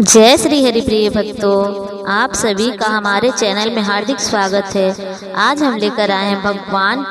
जय श्री हरि प्रिय भक्तों, आप सभी का हमारे चैनल में हार्दिक स्वागत है। आज हम लेकर आए हैं भगवान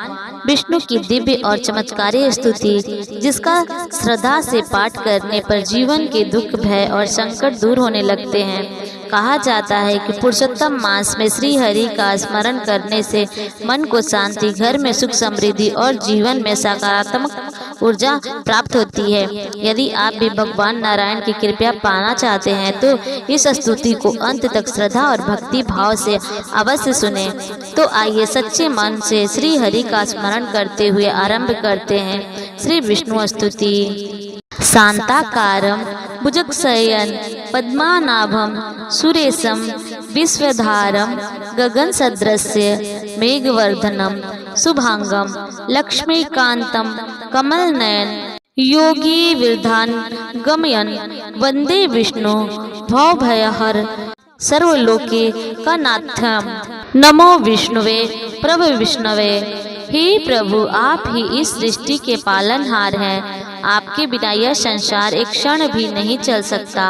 विष्णु की दिव्य और चमत्कारी स्तुति, जिसका श्रद्धा से पाठ करने पर जीवन के दुख, भय और संकट दूर होने लगते हैं। कहा जाता है कि पुरुषोत्तम मास में श्री हरि का स्मरण करने से मन को शांति, घर में सुख समृद्धि और जीवन में सकारात्मक ऊर्जा प्राप्त होती है। यदि आप भी भगवान नारायण की कृपा पाना चाहते हैं तो इस स्तुति को अंत तक श्रद्धा और भक्ति भाव से अवश्य सुने। तो आइए सच्चे मन से श्री हरि का स्मरण करते हुए आरंभ करते हैं श्री विष्णु स्तुति। शांताकारं भुजगशयनं पद्मनाभं सुरेशं विश्वधारं गगनसदृशं मेघवर्धनं शुभांगं लक्ष्मीकान्तं कमलनयनं योगी विरधान गमयन वंदे विष्णु भवभयहर सर्वलोके कनाथम। नमो विष्णुवे प्रभु विष्णुवे। हे प्रभु, आप ही इस सृष्टि के पालनहार हैं। आपके बिना यह संसार एक क्षण भी नहीं चल सकता।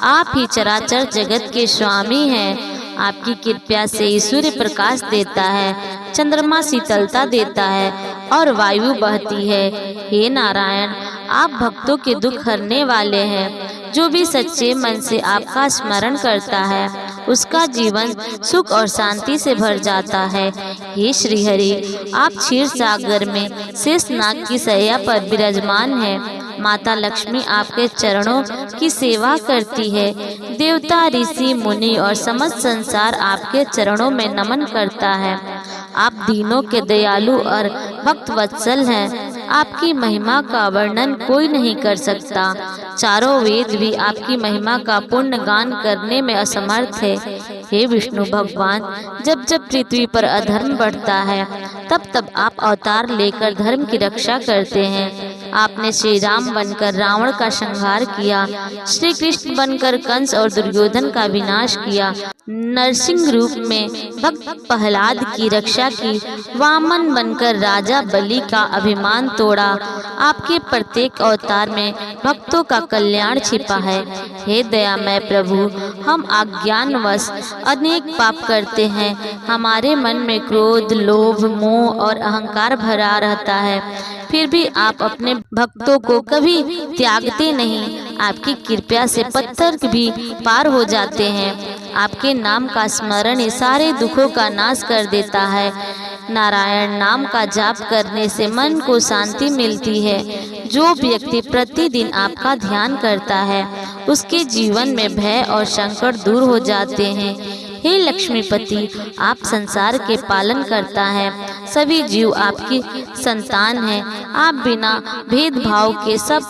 आप ही चराचर जगत के स्वामी हैं। आपकी कृपा से ही सूर्य प्रकाश देता है, चंद्रमा शीतलता देता है और वायु बहती है। हे नारायण, आप भक्तों के दुख हरने वाले हैं। जो भी सच्चे मन से आपका स्मरण करता है उसका जीवन सुख और शांति से भर जाता है। हे श्री हरि, आप क्षीर सागर में शेषनाग की शैया पर विराजमान हैं। माता लक्ष्मी आपके चरणों की सेवा करती है। देवता, ऋषि, मुनि और समस्त संसार आपके चरणों में नमन करता है। आप दीनों के दयालु और भक्त वत्सल हैं। आपकी महिमा का वर्णन कोई नहीं कर सकता। चारों वेद भी आपकी महिमा का पूर्ण गान करने में असमर्थ है। हे विष्णु भगवान, जब जब पृथ्वी पर अधर्म बढ़ता है तब तब आप अवतार लेकर धर्म की रक्षा करते हैं। आपने श्री राम बनकर रावण का संहार किया, श्री कृष्ण बनकर कंस और दुर्योधन का विनाश किया, नरसिंह रूप में भक्त प्रहलाद की रक्षा की, वामन बनकर राजा बलि का अभिमान तोड़ा। आपके प्रत्येक अवतार में भक्तों का कल्याण छिपा है। हे दयामय प्रभु, हम अज्ञानवश अनेक पाप करते हैं। हमारे मन में क्रोध, लोभ, मोह और अहंकार भरा रहता है, फिर भी आप अपने भक्तों को कभी त्यागते नहीं। आपकी कृपा से पत्थर भी पार हो जाते हैं। आपके नाम का स्मरण ही सारे दुखों का नाश कर देता है। नारायण नाम का जाप करने से मन को शांति मिलती है। जो व्यक्ति प्रतिदिन आपका ध्यान करता है उसके जीवन में भय और संकट दूर हो जाते हैं। हे लक्ष्मीपति, आप संसार के पालन करता है। सभी जीव आपकी संतान हैं। आप बिना भेदभाव के सब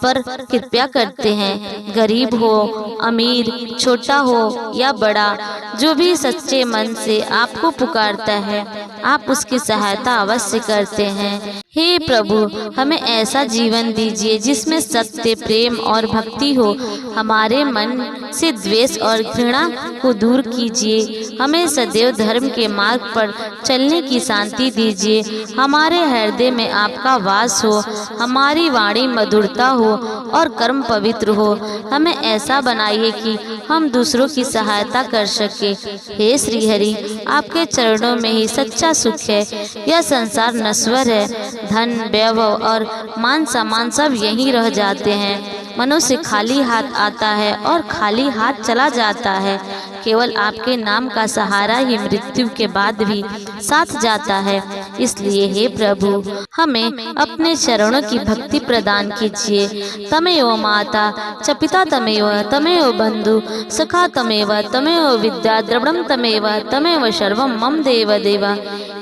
पर कृपा करते हैं। गरीब हो, अमीर, छोटा हो या बड़ा, जो भी सच्चे मन से आपको पुकारता है आप उसकी सहायता अवश्य करते हैं। हे प्रभु, हमें ऐसा जीवन दीजिए जिसमें सत्य, प्रेम और भक्ति हो। हमारे मन से द्वेष और घृणा को दूर कीजिए। हमें सदैव धर्म के मार्ग पर चलने की शांति दीजिए। हमारे हृदय में आपका वास हो, हमारी वाणी मधुरता हो और कर्म पवित्र हो। हमें ऐसा बनाइए कि हम दूसरों की सहायता कर सके। हे श्री हरि, आपके चरणों में ही सच्चा सुख है। यह संसार नश्वर है। धन, वैभव और मान सम्मान सब यहीं रह जाते हैं। मनुष्य खाली हाथ आता है और खाली हाथ चला जाता है। केवल आपके नाम का सहारा ही मृत्यु के बाद भी साथ जाता है। इसलिए हे प्रभु, हमें अपने चरणों की भक्ति प्रदान कीजिए। तमेव माता च पिता तमेव, तमेव बंधु सखा तमेव, तमेव विद्या द्रविणं तमेव, तमेव सर्वं मम देव देव।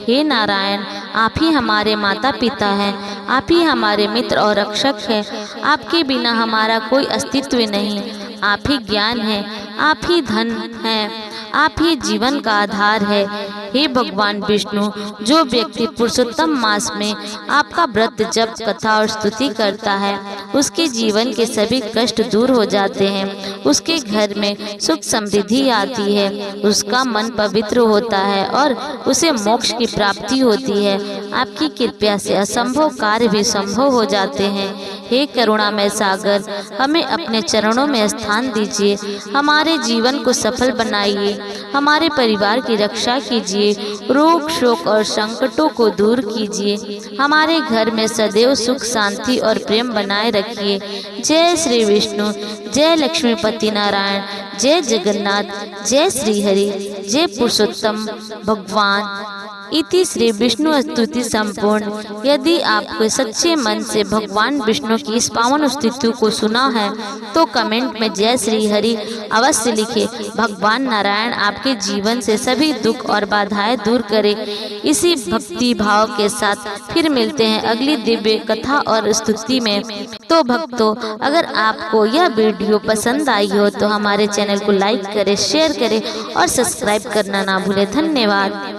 हे नारायण, आप ही हमारे माता पिता हैं। आप ही हमारे मित्र और रक्षक हैं। आपके बिना हमारा कोई अस्तित्व नहीं। आप ही ज्ञान है, आप ही धन है, आप ही जीवन का आधार है। हे भगवान विष्णु, जो व्यक्ति पुरुषोत्तम मास में आपका व्रत, जप, कथा और स्तुति करता है उसके जीवन के सभी कष्ट दूर हो जाते हैं। उसके घर में सुख समृद्धि आती है, उसका मन पवित्र होता है और उसे मोक्ष की प्राप्ति होती है। आपकी कृपा से असंभव कार्य भी संभव हो जाते हैं। हे करुणामय सागर, हमें अपने चरणों में स्थान दीजिए। हमारे जीवन को सफल बनाइए, हमारे परिवार की रक्षा कीजिए, रोग शोक और संकटों को दूर कीजिए। हमारे घर में सदैव सुख शांति और प्रेम बनाए रखिए। जय श्री विष्णु, जय लक्ष्मीपति नारायण, जय जगन्नाथ, जय श्री हरि, जय पुरुषोत्तम भगवान। इति श्री विष्णु स्तुति संपूर्ण। यदि आपको सच्चे मन से भगवान विष्णु की इस पावन स्तुति को सुना है तो कमेंट में जय श्री हरि अवश्य लिखें। भगवान नारायण आपके जीवन से सभी दुख और बाधाएं दूर करें। इसी भक्ति भाव के साथ फिर मिलते हैं अगली दिव्य कथा और स्तुति में। तो भक्तों, अगर आपको यह वीडियो पसंद आई हो तो हमारे चैनल को लाइक करें, शेयर करें और सब्सक्राइब करना ना भूलें। धन्यवाद।